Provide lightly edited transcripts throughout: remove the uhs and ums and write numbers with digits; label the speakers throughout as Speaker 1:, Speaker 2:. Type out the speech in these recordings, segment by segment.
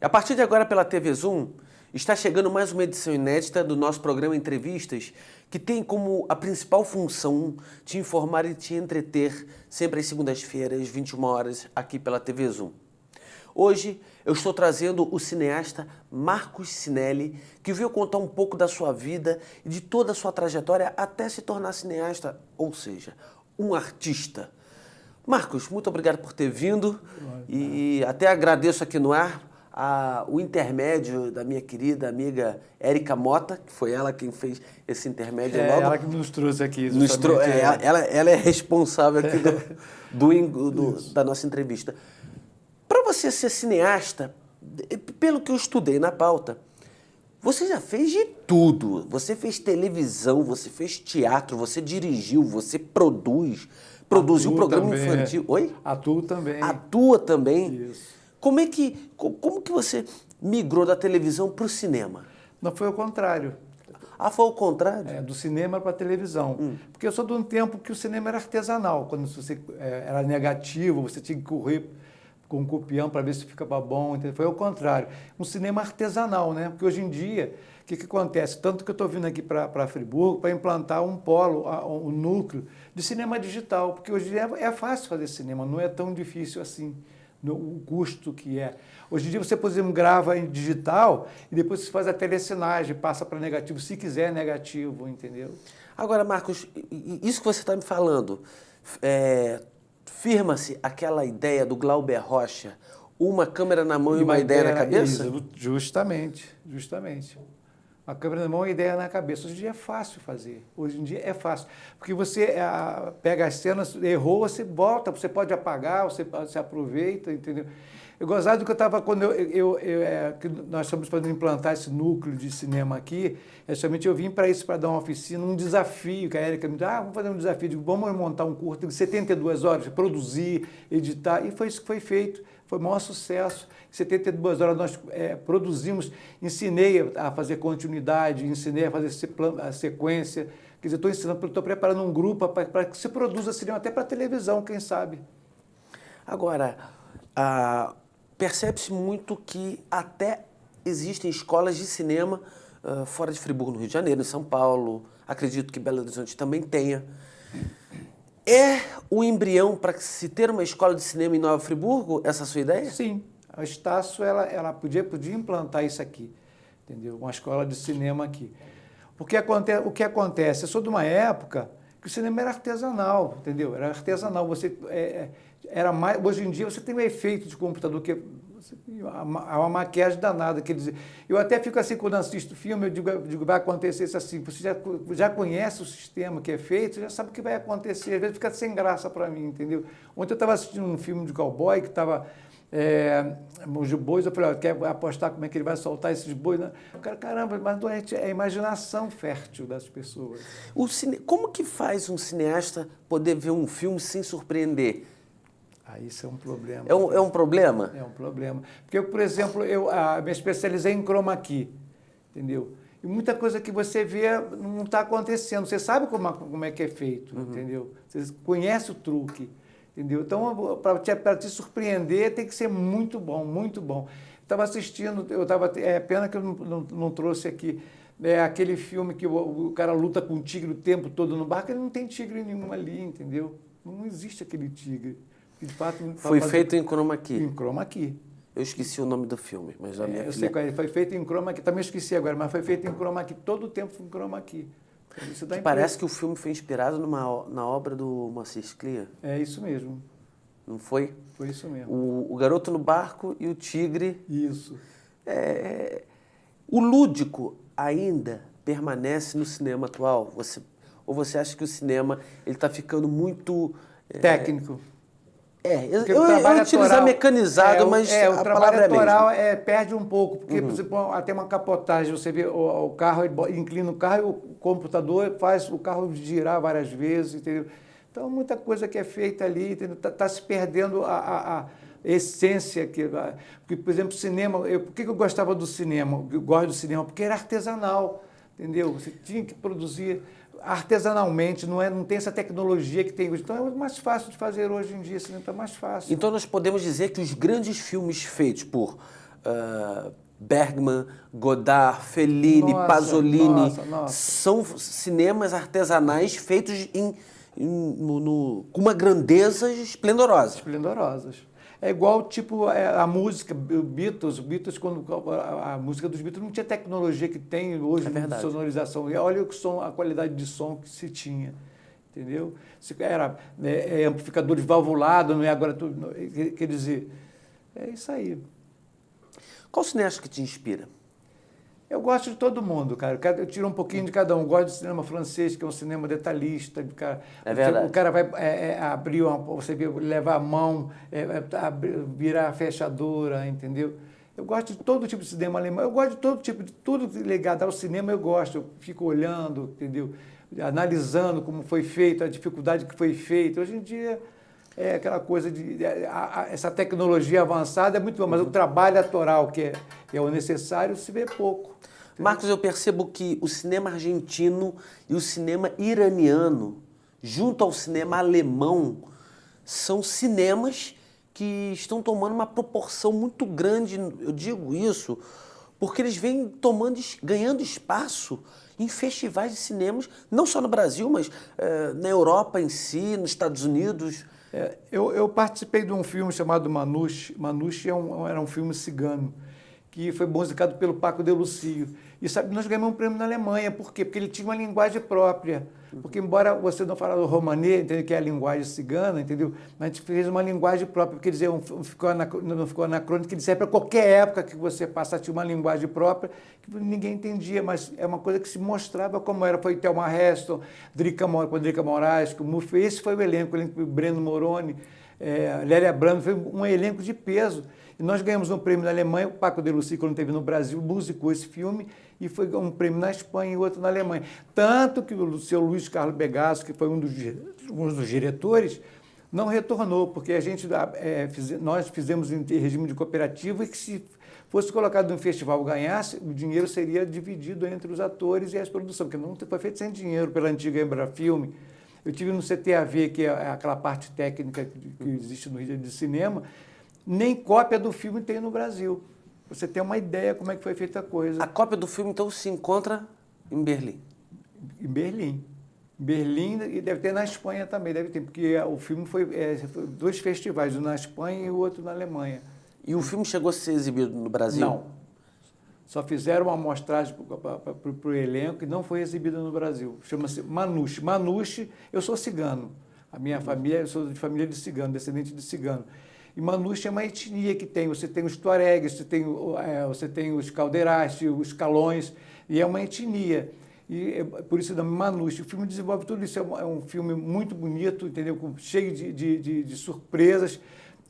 Speaker 1: A partir de agora, pela TV Zoom, está chegando mais uma edição inédita do nosso programa Entrevistas, que tem como a principal função te informar e te entreter, sempre às segundas-feiras, 21 horas, aqui pela TV Zoom. Hoje eu estou trazendo o cineasta Marcos Cinelli, que veio contar um pouco da sua vida e de toda a sua trajetória até se tornar cineasta, ou seja, um artista. Marcos, muito obrigado por ter vindo e até agradeço aqui no ar o intermédio da minha querida amiga Érica Mota, que foi ela quem fez esse intermédio logo.
Speaker 2: Ela que nos trouxe aqui.
Speaker 1: Ela é responsável aqui da nossa entrevista. Para você ser cineasta, pelo que eu estudei na pauta, você já fez de tudo. Você fez televisão, você fez teatro, você dirigiu, você produziu programa infantil. Oi?
Speaker 2: Atuo também.
Speaker 1: Atua também.
Speaker 2: Isso.
Speaker 1: Como que você migrou da televisão para o cinema?
Speaker 2: Não, foi o contrário.
Speaker 1: Ah, foi o contrário?
Speaker 2: Do cinema para a televisão. Porque eu sou de um tempo que o cinema era artesanal. Quando você era negativo, você tinha que correr com um copião para ver se ficava bom. Entendeu? Foi o contrário. Um cinema artesanal, né? Porque hoje em dia, o que acontece? Tanto que eu estou vindo aqui para Friburgo para implantar um polo, um núcleo de cinema digital. Porque hoje em dia é fácil fazer cinema, não é tão difícil assim. O custo que é. Hoje em dia você, por exemplo, grava em digital e depois você faz a telecinagem, passa para negativo, se quiser negativo, entendeu?
Speaker 1: Agora, Marcos, isso que você está me falando, firma-se aquela ideia do Glauber Rocha, uma câmera na mão e uma ideia na cabeça?
Speaker 2: Isso, justamente. Uma câmera na mão e ideia na cabeça. Hoje em dia é fácil fazer. Hoje em dia é fácil. Porque você pega as cenas, errou, você volta, você pode apagar, você aproveita, entendeu? Eu gostava do que eu estava, quando que nós estamos fazendo implantar esse núcleo de cinema aqui, somente eu vim para isso, para dar uma oficina, um desafio, que a Érica me disse, vamos fazer um desafio, digo, vamos montar um curto de 72 horas, produzir, editar, e foi isso que foi feito. Foi o maior sucesso. Em 72 horas nós produzimos, ensinei a fazer continuidade, ensinei a fazer a sequência. Quer dizer, estou ensinando, estou preparando um grupo para que se produza cinema, até para televisão, quem sabe.
Speaker 1: Agora, percebe-se muito que até existem escolas de cinema fora de Friburgo, no Rio de Janeiro, em São Paulo. Acredito que Belo Horizonte também tenha. É o embrião para se ter uma escola de cinema em Nova Friburgo? Essa é a sua ideia?
Speaker 2: Sim. A Estácio, ela podia implantar isso aqui, entendeu? Uma escola de cinema aqui. Porque o que acontece? Eu sou de uma época que o cinema era artesanal, entendeu? Era artesanal. Era mais, hoje em dia você tem um efeito de computador que há uma maquiagem danada. Quer dizer, eu até fico assim, quando assisto filme, eu digo, vai acontecer isso assim. Você já conhece o sistema que é feito, você já sabe o que vai acontecer. Às vezes fica sem graça para mim, entendeu? Ontem eu estava assistindo um filme de cowboy que estava... os bois, eu falei, quer apostar como é que ele vai soltar esses bois? Né? O cara, caramba, mas é a imaginação fértil das pessoas.
Speaker 1: Como que faz um cineasta poder ver um filme sem surpreender?
Speaker 2: Isso é um problema.
Speaker 1: É um problema?
Speaker 2: É um problema. Porque, por exemplo, eu me especializei em chroma key, entendeu? E muita coisa que você vê não está acontecendo. Você sabe como é que é feito, entendeu? Você conhece o truque. Entendeu? Então, para te surpreender, tem que ser muito bom, muito bom. Estava assistindo, pena que eu não trouxe aqui, aquele filme que o cara luta com um tigre o tempo todo no barco, ele não tem tigre nenhum ali, entendeu? Não existe aquele tigre. De fato,
Speaker 1: foi feito em chroma key.
Speaker 2: Em chroma key.
Speaker 1: Eu esqueci o nome do filme, mas a minha
Speaker 2: eu sei qual é, foi feito em chroma key, também esqueci agora, mas foi feito em chroma key, todo o tempo em chroma key.
Speaker 1: Parece que o filme foi inspirado na obra do Moacir Clear.
Speaker 2: É isso mesmo.
Speaker 1: Não foi?
Speaker 2: Foi isso mesmo.
Speaker 1: O garoto no barco e o tigre.
Speaker 2: Isso.
Speaker 1: O lúdico ainda permanece no cinema atual? Ou você acha que o cinema está ficando muito...
Speaker 2: técnico.
Speaker 1: Eu ia utilizar mecanizado, mas
Speaker 2: o trabalho autoral perde um pouco, porque você põe até uma capotagem, você vê o carro, ele inclina o carro e o computador faz o carro girar várias vezes, entendeu? Então, muita coisa que é feita ali, está se perdendo a essência. Porque, por exemplo, cinema, por que eu gostava do cinema? Eu gosto do cinema porque era artesanal, entendeu? Você tinha que produzir artesanalmente, não tem essa tecnologia que tem hoje. Então é mais fácil de fazer hoje em dia, cinema está mais fácil.
Speaker 1: Então nós podemos dizer que os grandes filmes feitos por Bergman, Godard, Fellini,
Speaker 2: Nossa,
Speaker 1: Pasolini.
Speaker 2: nossa.
Speaker 1: São cinemas artesanais feitos com uma grandeza esplendorosa.
Speaker 2: Esplendorosas. É igual, tipo, a música, Beatles, quando a música dos Beatles não tinha tecnologia que tem hoje de sonorização. E olha a qualidade de som que se tinha, entendeu? Era amplificadores valvulados, não é agora tudo. Quer dizer, é isso aí.
Speaker 1: Qual cineasta que te inspira?
Speaker 2: Eu gosto de todo mundo, cara. Eu tiro um pouquinho de cada um. Gosto de cinema francês, que é um cinema detalhista.
Speaker 1: É verdade.
Speaker 2: O cara vai abrir, você levar a mão, virar a fechadura, entendeu? Eu gosto de todo tipo de cinema alemão. Eu gosto de todo tipo de tudo ligado ao cinema. Eu gosto. Eu fico olhando, entendeu? Analisando como foi feito, a dificuldade que foi feita. Hoje em dia é aquela coisa de essa tecnologia avançada é muito bom, mas o trabalho autoral que é o necessário se vê pouco.
Speaker 1: Marcos, eu percebo que o cinema argentino e o cinema iraniano, junto ao cinema alemão, são cinemas que estão tomando uma proporção muito grande. Eu digo isso porque eles vêm ganhando espaço em festivais de cinemas, não só no Brasil, mas na Europa em si, nos Estados Unidos.
Speaker 2: Eu participei de um filme chamado Manouche. Manouche era um filme cigano, que foi musicado pelo Paco de Lucio. E sabe, nós ganhamos um prêmio na Alemanha. Por quê? Porque ele tinha uma linguagem própria. Porque embora você não fale o romanê, entendeu? Que é a linguagem cigana, entendeu? Mas a gente fez uma linguagem própria, porque dizer, não ficou anacrônico, ele serve para qualquer época que você passasse, tinha uma linguagem própria, que ninguém entendia, mas é uma coisa que se mostrava como era. Foi Thelma Heston, Drica Moraes, esse foi o elenco Breno Moroni, Lélia Brando, foi um elenco de peso. E nós ganhamos um prêmio na Alemanha, o Paco de Lucia, quando esteve no Brasil, musicou esse filme, e foi um prêmio na Espanha e outro na Alemanha. Tanto que o seu Luiz Carlos Begasso, que foi um dos diretores, não retornou, porque nós fizemos em regime de cooperativa e que se fosse colocado no festival ganhasse, o dinheiro seria dividido entre os atores e as produções, porque não foi feito sem dinheiro pela antiga Embrafilme. Eu tive no CTAV, que é aquela parte técnica que existe no Rio de Cinema, nem cópia do filme tem no Brasil. Você tem uma ideia como é que foi feita a coisa.
Speaker 1: A cópia do filme, então, se encontra em Berlim?
Speaker 2: Em Berlim. Berlim e deve ter na Espanha também, deve ter, porque o filme foi 2 festivais, um na Espanha e o outro na Alemanha.
Speaker 1: E o filme chegou a ser exibido no Brasil?
Speaker 2: Não. Só fizeram uma amostragem para o elenco e não foi exibido no Brasil. Chama-se Manouche. Manouche, eu sou cigano. A minha família, eu sou de família de cigano, descendente de cigano. E Manouche é uma etnia que tem. Você tem os tuaregues, você tem os caldeirache, os calões, e é uma etnia. E por isso nome Manouche. O filme desenvolve tudo isso. É um filme muito bonito, entendeu? Cheio de surpresas.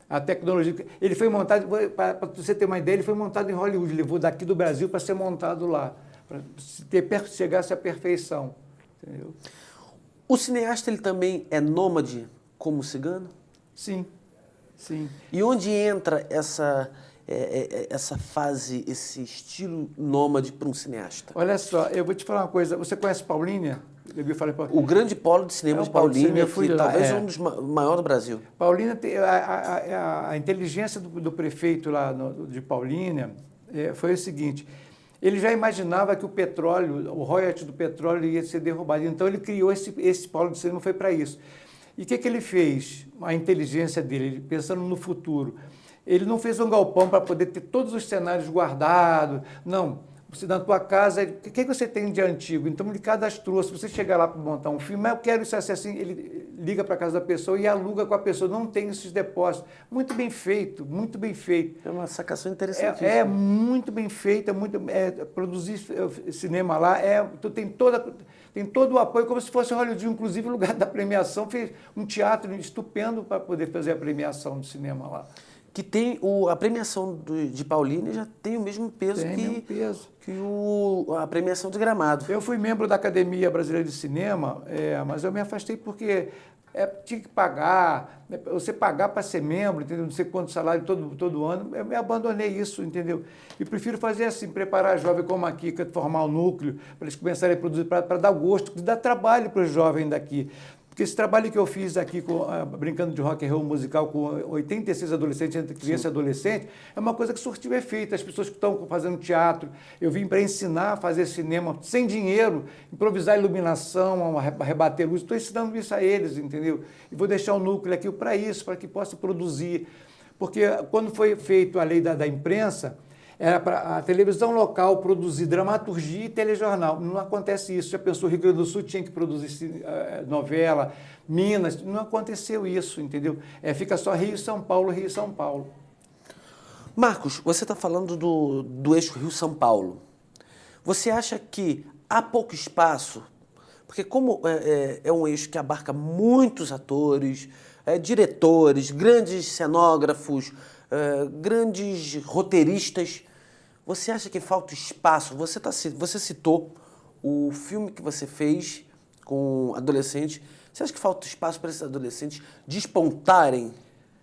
Speaker 2: A tecnologia. Ele foi montado, para você ter uma ideia, ele foi montado em Hollywood. Levou daqui do Brasil para ser montado lá, para chegar-se à perfeição. Entendeu?
Speaker 1: O cineasta ele também é nômade como cigano?
Speaker 2: Sim. Sim.
Speaker 1: E onde entra essa fase, esse estilo nômade para um cineasta?
Speaker 2: Olha só, eu vou te falar uma coisa. Você conhece Paulínia?
Speaker 1: O grande polo de cinema de Paulínia, que talvez um dos maiores do Brasil.
Speaker 2: Paulínia, a inteligência do prefeito lá de Paulínia foi o seguinte: ele já imaginava que o petróleo, o royalty do petróleo ia ser derrubado. Então ele criou esse polo de cinema, foi para isso. E o que ele fez? A inteligência dele, pensando no futuro. Ele não fez um galpão para poder ter todos os cenários guardados. Não. Você, na tua casa, o que você tem de antigo? Então, ele cadastrou. Se você chegar lá para montar um filme, eu quero isso assim, ele liga para a casa da pessoa e aluga com a pessoa. Não tem esses depósitos. Muito bem feito, muito bem feito.
Speaker 1: É uma sacação interessante.
Speaker 2: É muito bem feito, produzir cinema lá, tu tem todo o apoio, como se fosse Hollywood. Inclusive, o lugar da premiação fez um teatro estupendo para poder fazer a premiação de cinema lá.
Speaker 1: Que tem a premiação de Paulínia já tem o mesmo peso que a premiação de Gramado.
Speaker 2: Eu fui membro da Academia Brasileira de Cinema, mas eu me afastei porque tinha que pagar, você pagar para ser membro, entendeu? Não sei quanto salário todo ano, eu me abandonei isso, entendeu? E prefiro fazer assim, preparar jovem como a Kika, formar um núcleo, para eles começarem a produzir, para dar gosto, dar trabalho para os jovens daqui. Porque esse trabalho que eu fiz aqui, brincando de rock and roll musical com 86 adolescentes, entre criança e adolescente, é uma coisa que surtiu efeito. As pessoas que estão fazendo teatro, eu vim para ensinar a fazer cinema sem dinheiro, improvisar iluminação, rebater luz. Estou ensinando isso a eles, entendeu? E vou deixar o núcleo aqui para isso, para que possa produzir. Porque quando foi feita a lei da imprensa, era para a televisão local produzir dramaturgia e telejornal. Não acontece isso. Já pensou, o Rio Grande do Sul tinha que produzir novela, Minas, não aconteceu isso, entendeu? Fica só Rio e São Paulo, Rio e São Paulo.
Speaker 1: Marcos, você está falando do eixo Rio-São Paulo. Você acha que há pouco espaço? Porque como é um eixo que abarca muitos atores, diretores, grandes cenógrafos, grandes roteiristas, você acha que falta espaço? Você citou o filme que você fez com adolescentes. Você acha que falta espaço para esses adolescentes despontarem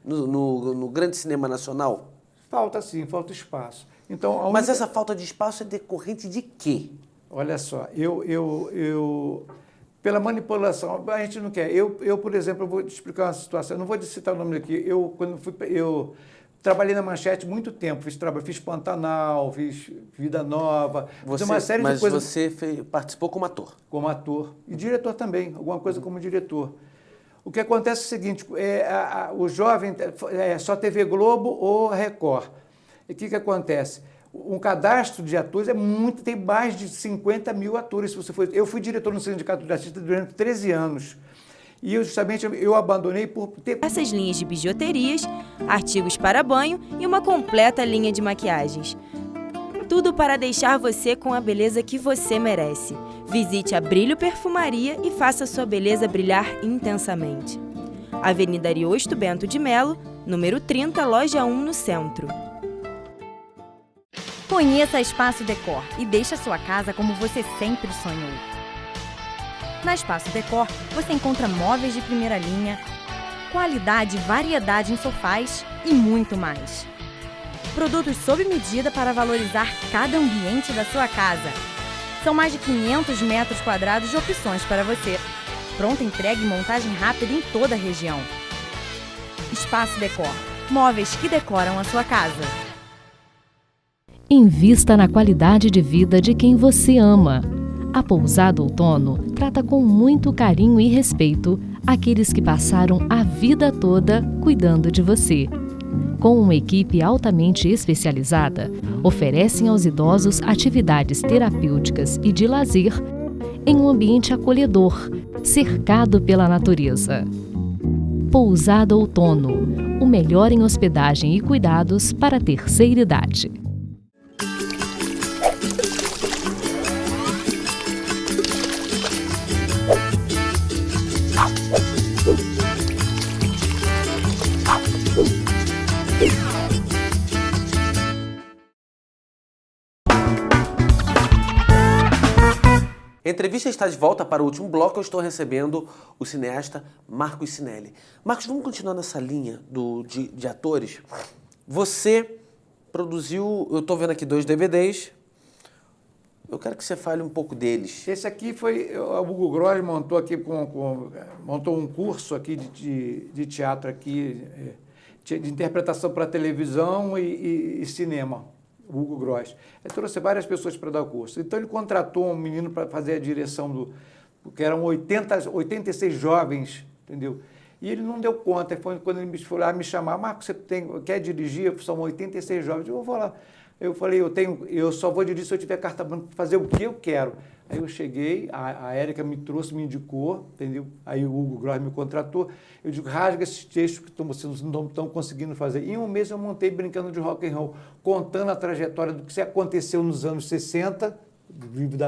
Speaker 1: no grande cinema nacional?
Speaker 2: Falta sim, falta espaço. Então,
Speaker 1: Mas essa falta de espaço é decorrente de quê?
Speaker 2: Olha só, pela manipulação, a gente não quer. Eu, por exemplo, eu vou te explicar uma situação, eu não vou citar o nome aqui. Eu trabalhei na Manchete muito tempo, fiz Pantanal, fiz Vida Nova, fiz uma série de coisas.
Speaker 1: Mas você participou como ator?
Speaker 2: Como ator. E diretor também, alguma coisa como diretor. O que acontece é o seguinte, o jovem só TV Globo ou Record. E o que acontece? Um cadastro de atores tem mais de 50 mil atores. Eu fui diretor no Sindicato de Artistas durante 13 anos. E eu abandonei por ter...
Speaker 3: Essas linhas de bijuterias, artigos para banho e uma completa linha de maquiagens. Tudo para deixar você com a beleza que você merece. Visite a Brilho Perfumaria e faça sua beleza brilhar intensamente. Avenida Ariosto Bento de Melo, número 30, loja 1, no centro.
Speaker 4: Conheça a Espaço Decor e deixe a sua casa como você sempre sonhou. Na Espaço Decor, você encontra móveis de primeira linha, qualidade e variedade em sofás e muito mais. Produtos sob medida para valorizar cada ambiente da sua casa. São mais de 500 metros quadrados de opções para você. Pronta entrega e montagem rápida em toda a região. Espaço Decor. Móveis que decoram a sua casa.
Speaker 5: Invista na qualidade de vida de quem você ama. A Pousada Outono trata com muito carinho e respeito aqueles que passaram a vida toda cuidando de você. Com uma equipe altamente especializada, oferecem aos idosos atividades terapêuticas e de lazer em um ambiente acolhedor, cercado pela natureza. Pousada Outono, o melhor em hospedagem e cuidados para a terceira idade.
Speaker 1: A entrevista está de volta para o último bloco. Eu estou recebendo o cineasta Marcos Cinelli. Marcos, vamos continuar nessa linha de atores. Você produziu, eu estou vendo aqui 2 DVDs. Eu quero que você fale um pouco deles.
Speaker 2: Esse aqui foi, o Hugo Gross montou aqui, montou um curso aqui de teatro aqui, de interpretação para televisão e cinema. O Hugo Gross. Ele trouxe várias pessoas para dar o curso. Então, ele contratou um menino para fazer a direção porque eram 86 jovens, entendeu? E ele não deu conta. Foi quando ele foi lá me chamar, Marcos, você quer dirigir? São 86 jovens. Eu vou lá. Eu falei, eu só vou dirigir se eu tiver carta branca para fazer o que eu quero. Aí eu cheguei, a Érica me trouxe, me indicou, entendeu? Aí o Hugo Gross me contratou. Eu digo, rasga esses textos que vocês não estão conseguindo fazer. Em um mês eu montei Brincando de Rock and Roll, contando a trajetória do que aconteceu nos anos 60,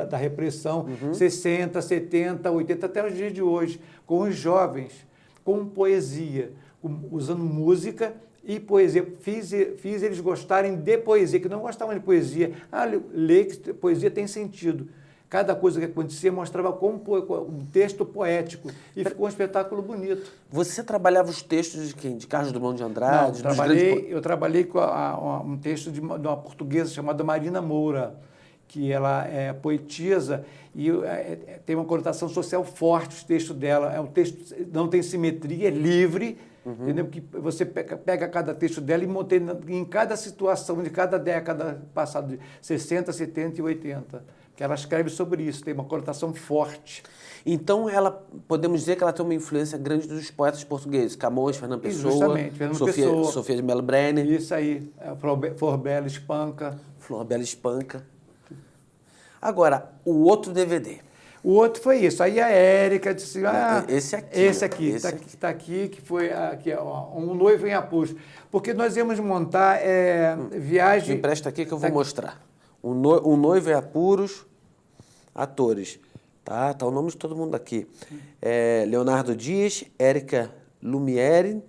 Speaker 2: da repressão, 60, 70, 80, até os dias de hoje, com os jovens, com poesia, usando música e poesia. Fiz eles gostarem de poesia, que não gostavam de poesia. Ler que poesia tem sentido. Cada coisa que acontecia mostrava como um texto poético. E ficou um espetáculo bonito.
Speaker 1: Você trabalhava os textos de quem? De Carlos Drummond de Andrade?
Speaker 2: Não, eu trabalhei com um texto de uma portuguesa chamada Marina Moura. que ela é poetisa e tem uma conotação social forte o texto dela. É um texto, não tem simetria, é livre, entendeu? Que você pega cada texto dela e monta em cada situação de cada década passada, de 60, 70 e 80. Que ela escreve sobre isso, tem uma conotação forte.
Speaker 1: Então, podemos dizer que ela tem uma influência grande dos poetas portugueses, Camões, Fernando Pessoa,
Speaker 2: Justamente, Fernando Pessoa.
Speaker 1: Sofia de Mello Brenner.
Speaker 2: Isso aí, Flor Bela Espanca.
Speaker 1: Flor Bela Espanca. Agora, o outro DVD.
Speaker 2: O outro foi isso. Aí a Érica disse,
Speaker 1: Esse aqui,
Speaker 2: está aqui, que foi Um Noivo em Apuros. Porque nós íamos montar viagem...
Speaker 1: Me empresta aqui que eu vou mostrar. Um Noivo em Apuros, atores. Tá o nome de todo mundo aqui. Leonardo Dias, Érica Lumiere,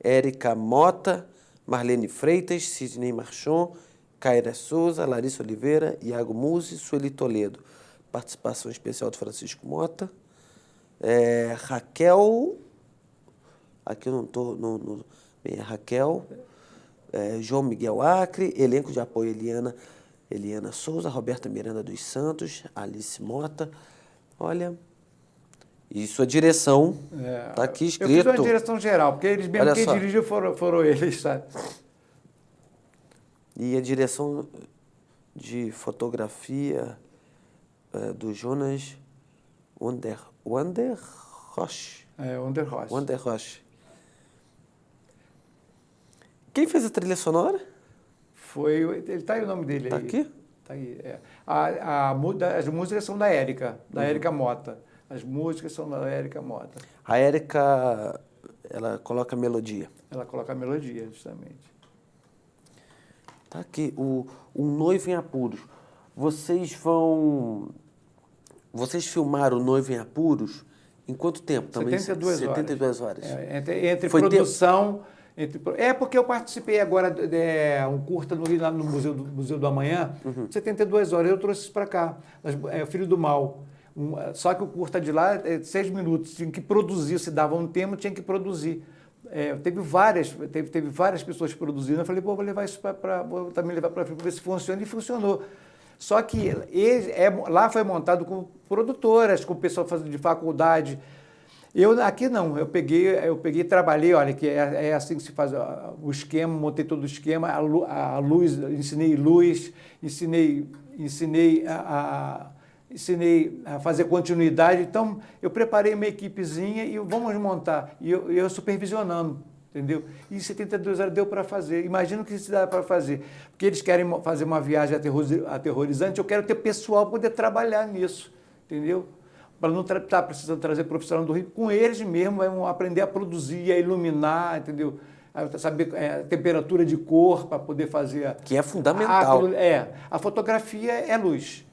Speaker 1: Érica Mota, Marlene Freitas, Sidney Marchon, Caira Souza, Larissa Oliveira, Iago Musi, Sueli Toledo. Participação especial de Francisco Mota. Raquel... Aqui eu não estou... Raquel. João Miguel Acre. Elenco de apoio Eliana Souza, Roberta Miranda dos Santos, Alice Mota. Olha, e sua direção está aqui escrito.
Speaker 2: Eu fiz uma direção geral, porque eles mesmo quem dirigiu foram eles, sabe?
Speaker 1: E a direção de fotografia do Jonas Wanderroche. Wanderroche. Quem fez a trilha sonora?
Speaker 2: Está aí o nome dele.
Speaker 1: Está aqui?
Speaker 2: Está aí, as músicas são da Érica, Érica Mota. As músicas são da Érica Mota.
Speaker 1: A Érica, ela coloca a melodia.
Speaker 2: Ela coloca a melodia, justamente.
Speaker 1: Está aqui, Um Noivo em Apuros. Vocês filmaram O Noivo em Apuros em quanto tempo? Também
Speaker 2: 72
Speaker 1: horas.
Speaker 2: Entre produção... porque eu participei agora um curta lá no Museu do Amanhã, 72 horas, eu trouxe isso para cá, Filho do Mal. Só que o curta de lá é 6 minutos, tinha que produzir, se dava um tema, tinha que produzir. Teve várias pessoas produzindo, eu falei, vou levar isso vou também levar para ver se funciona, e funcionou. Só que lá foi montado com produtoras, com pessoal fazendo de faculdade. Aqui não, eu peguei, trabalhei, olha, que é assim que se faz o esquema, montei todo o esquema, a luz, ensinei luz, ensinei a fazer continuidade. Então, eu preparei uma equipezinha e vamos montar, e eu supervisionando, entendeu? E em 72 horas deu para fazer, imagino que isso dá para fazer, porque eles querem fazer uma viagem aterrorizante, eu quero ter pessoal para poder trabalhar nisso, entendeu? Para não estar precisando trazer profissional do Rio, com eles mesmo, vão aprender a produzir, a iluminar, entendeu? A saber a temperatura de cor para poder fazer...
Speaker 1: Que é fundamental.
Speaker 2: A fotografia é luz.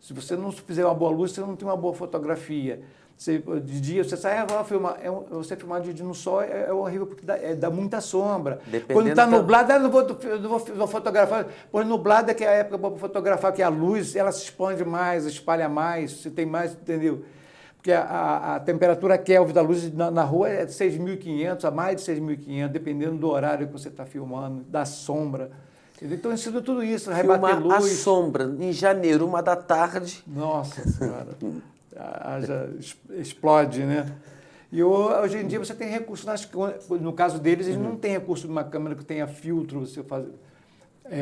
Speaker 2: Se você não fizer uma boa luz, você não tem uma boa fotografia. De dia, você sai, você filmar de dia no sol é horrível, porque dá muita sombra. Quando está nublado, não vou fotografar. Pois nublado é que é a época para fotografar, que a luz ela se expande mais, espalha mais, você tem mais, entendeu? Porque a temperatura Kelvin da luz na rua é de 6.500 a mais de 6.500, dependendo do horário que você está filmando, da sombra. Então, ensino tudo isso, rebater luz.
Speaker 1: A sombra, em janeiro, 1 da tarde.
Speaker 2: Nossa Senhora. Explode, né? E hoje em dia você tem recurso, no caso deles, eles não têm recurso de uma câmera que tenha filtro, você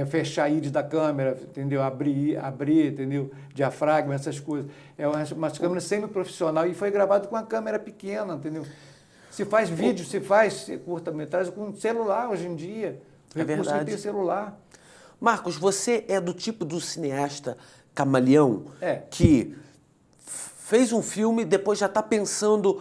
Speaker 2: fechar a íris da câmera, entendeu? Abrir, entendeu? Diafragma, essas coisas. É uma câmera semi-profissional e foi gravado com uma câmera pequena, entendeu? Se faz vídeo, se faz curta-metragem com celular hoje em dia.
Speaker 1: É verdade.
Speaker 2: Tem celular.
Speaker 1: Marcos, você é do tipo do cineasta camaleão que fez um filme, depois já está pensando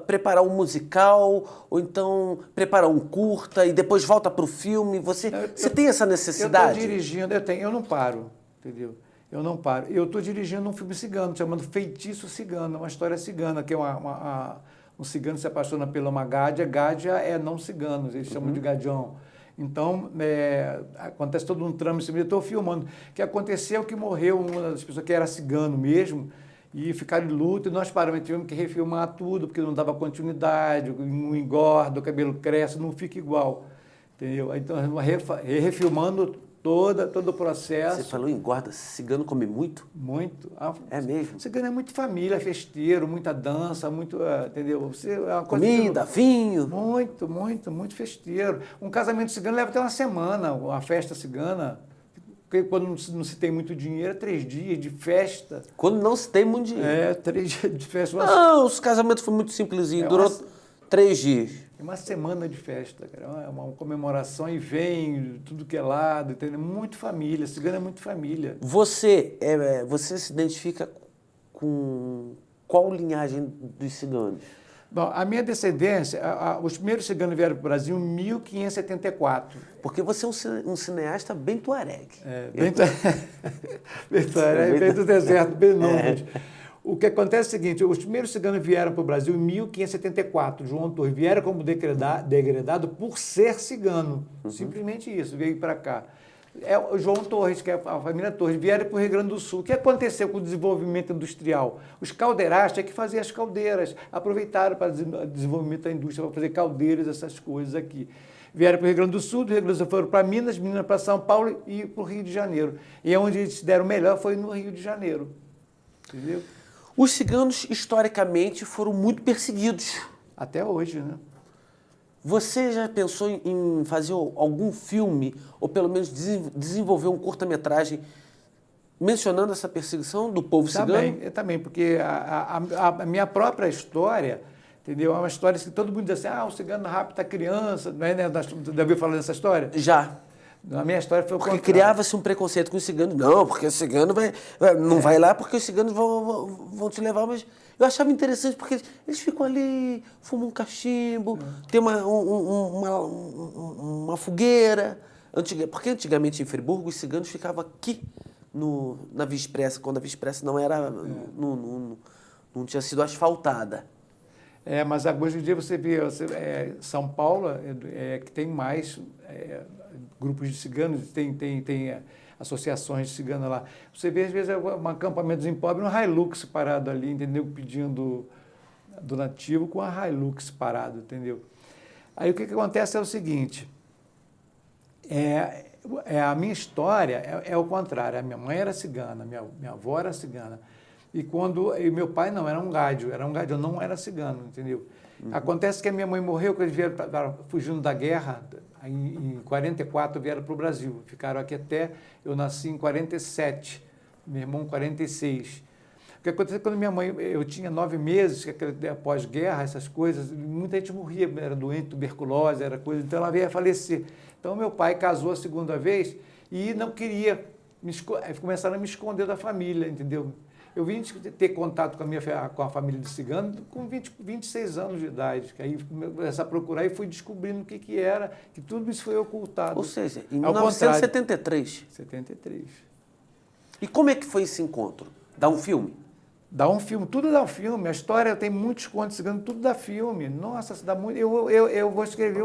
Speaker 1: preparar um musical, ou então preparar um curta e depois volta para o filme. Você tem essa necessidade?
Speaker 2: Eu estou dirigindo, eu não paro, entendeu? Eu não paro. Eu estou dirigindo um filme cigano, chamado Feitiço Cigano, uma história cigana, que é um cigano se apaixona pela uma gádia. Gádia é não ciganos, eles chamam de gadião. Então, acontece todo um trama em cima. Eu estou filmando. O que aconteceu que morreu uma das pessoas que era cigano mesmo, e ficaram em luta, e nós paramos, tivemos que refilmar tudo, porque não dava continuidade, não engorda, o cabelo cresce, não fica igual. Entendeu? Então, refilmando todo o processo.
Speaker 1: Você falou engorda, cigano come muito?
Speaker 2: Muito.
Speaker 1: É mesmo?
Speaker 2: Cigano é muito família, festeiro, muita dança, muito, entendeu? Você, é uma coisa
Speaker 1: Comida, vinho.
Speaker 2: muito festeiro. Um casamento cigano leva até uma semana, uma festa cigana. Porque quando não se tem muito dinheiro, é 3 dias de festa.
Speaker 1: Quando não se tem muito dinheiro.
Speaker 2: 3 dias de festa.
Speaker 1: Não, os casamentos foi muito simplesinho, durou 3 dias.
Speaker 2: É uma semana de festa, cara. É uma comemoração e vem tudo que é lado, entendeu? Muito família, cigano é muito família.
Speaker 1: Você se identifica com qual linhagem dos ciganos?
Speaker 2: Bom, a minha descendência, os primeiros ciganos vieram para o Brasil em 1574.
Speaker 1: Porque você é um cineasta bem tuareg.
Speaker 2: Bem tuareg, bem do deserto, bem nômade. O que acontece é o seguinte, os primeiros ciganos vieram para o Brasil em 1574. João Torres vieram como degredado por ser cigano. Simplesmente isso, veio para cá. O João Torres, que é a família Torres, vieram para o Rio Grande do Sul. O que aconteceu com o desenvolvimento industrial? Os caldeirastas é que faziam as caldeiras, aproveitaram para o desenvolvimento da indústria, para fazer caldeiras, essas coisas aqui. Vieram para o Rio Grande do Sul foram para Minas para São Paulo e para o Rio de Janeiro. E onde eles se deram melhor foi no Rio de Janeiro. Entendeu?
Speaker 1: Os ciganos, historicamente, foram muito perseguidos.
Speaker 2: Até hoje, né?
Speaker 1: Você já pensou em fazer algum filme, ou pelo menos desenvolver um curta-metragem mencionando essa perseguição do povo cigano?
Speaker 2: Também, porque a minha própria história, entendeu? É uma história que todo mundo diz assim, o cigano rapta a criança, não é, né? Já ouviu falar dessa história?
Speaker 1: Já.
Speaker 2: Na minha história foi o
Speaker 1: Porque
Speaker 2: contrário.
Speaker 1: criava-se um preconceito com os ciganos. Não, porque o cigano não vai lá porque os ciganos vão te levar, mas eu achava interessante porque eles ficam ali, fumam um cachimbo, tem uma fogueira. Porque antigamente em Friburgo os ciganos ficavam aqui na Via Expressa, quando a Via Expressa não era, não tinha sido asfaltada.
Speaker 2: Mas hoje em dia você vê, São Paulo que tem mais grupos de ciganos, tem associações de ciganos lá. Você vê, às vezes, um acampamento em pobre, um Hilux parado ali, entendeu? Pedindo donativo com a Hilux parado, entendeu? Aí o que acontece é o seguinte, a minha história é o contrário. A minha mãe era cigana, minha avó era cigana. E meu pai não, era um gádio, eu não era cigano, entendeu? Acontece que a minha mãe morreu quando eles vieram fugindo da guerra, em 44 vieram para o Brasil, ficaram aqui até, eu nasci em 47, meu irmão em 46. O que aconteceu quando minha mãe, eu tinha 9 meses, após guerra, essas coisas, muita gente morria, era doente, tuberculose, era coisa, então ela veio a falecer. Então meu pai casou a segunda vez e não queria, começaram a me esconder da família, entendeu? Eu vim ter contato com a família de cigano com 26 anos de idade. Que aí comecei a procurar e fui descobrindo o que era, que tudo isso foi ocultado.
Speaker 1: Ou seja, em 1973.
Speaker 2: 73.
Speaker 1: E como é que foi esse encontro? Dá um filme?
Speaker 2: Dá um filme, tudo dá um filme. A história tem muitos contos ciganos, tudo dá filme. Nossa, dá muito. Eu vou escrever,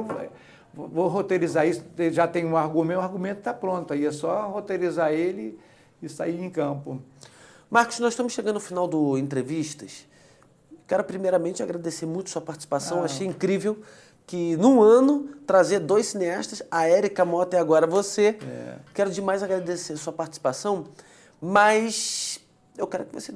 Speaker 2: vou roteirizar isso, já tem um argumento, o argumento está pronto. Aí é só roteirizar ele e sair em campo.
Speaker 1: Marcos, nós estamos chegando ao final do Entrevistas. Quero primeiramente agradecer muito sua participação. Achei incrível que num ano trazer 2 cineastas, a Érica Mota e agora você. Quero demais agradecer sua participação, mas eu quero que você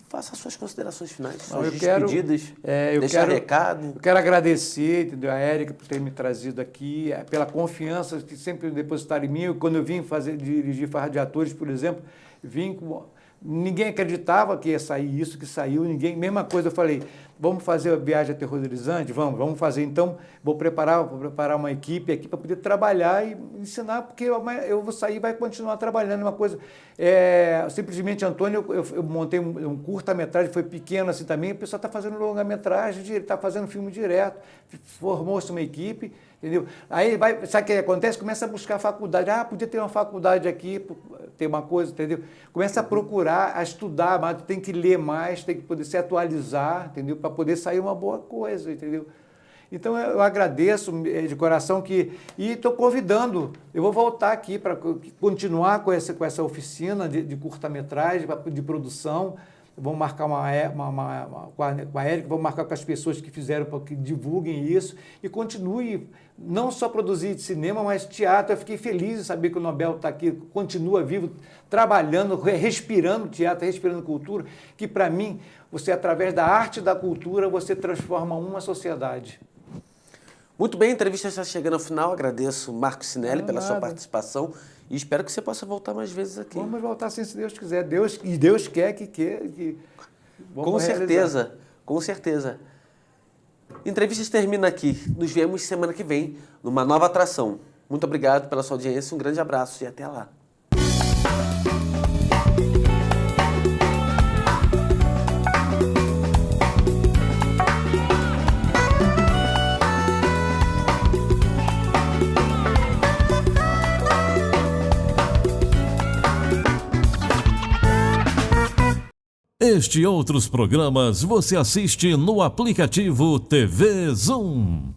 Speaker 1: faça as suas considerações finais, suas despedidas, deixar recado.
Speaker 2: Eu quero agradecer, entendeu, a Érica por ter me trazido aqui, pela confiança que sempre depositaram em mim. Quando eu vim dirigir Farra de Atores, por exemplo, vim com... Ninguém acreditava que ia sair isso, que saiu, mesma coisa, eu falei, vamos fazer a viagem aterrorizante? Vamos fazer, então, vou preparar uma equipe aqui para poder trabalhar e ensinar, porque eu vou sair e vai continuar trabalhando, uma coisa, simplesmente, Antônio, eu montei um curta-metragem, foi pequeno assim também, o pessoal está fazendo longa-metragem, está fazendo filme direto, formou-se uma equipe, entendeu? Aí sabe o que acontece? Começa a buscar faculdade. Podia ter uma faculdade aqui, ter uma coisa, entendeu? Começa a procurar, a estudar, mas tem que ler mais, tem que poder se atualizar, entendeu? Para poder sair uma boa coisa, entendeu? Então eu agradeço de coração e estou convidando, eu vou voltar aqui para continuar com essa oficina de curta-metragem, de produção, vamos marcar com a Érica, vamos marcar com as pessoas que fizeram para que divulguem isso e continue não só produzir cinema, mas teatro. Eu fiquei feliz em saber que o Nobel está aqui, continua vivo, trabalhando, respirando teatro, respirando cultura, que para mim, você através da arte e da cultura, você transforma uma sociedade.
Speaker 1: Muito bem, a entrevista está chegando ao final. Agradeço, Marco Sinelli, pela sua participação e espero que você possa voltar mais vezes aqui.
Speaker 2: Vamos voltar sim, se Deus quiser. Deus quer que vamos
Speaker 1: com
Speaker 2: realizar.
Speaker 1: certeza, com certeza. Entrevistas termina aqui. Nos vemos semana que vem numa nova atração. Muito obrigado pela sua audiência, um grande abraço e até lá.
Speaker 6: Este e outros programas você assiste no aplicativo TV Zoom.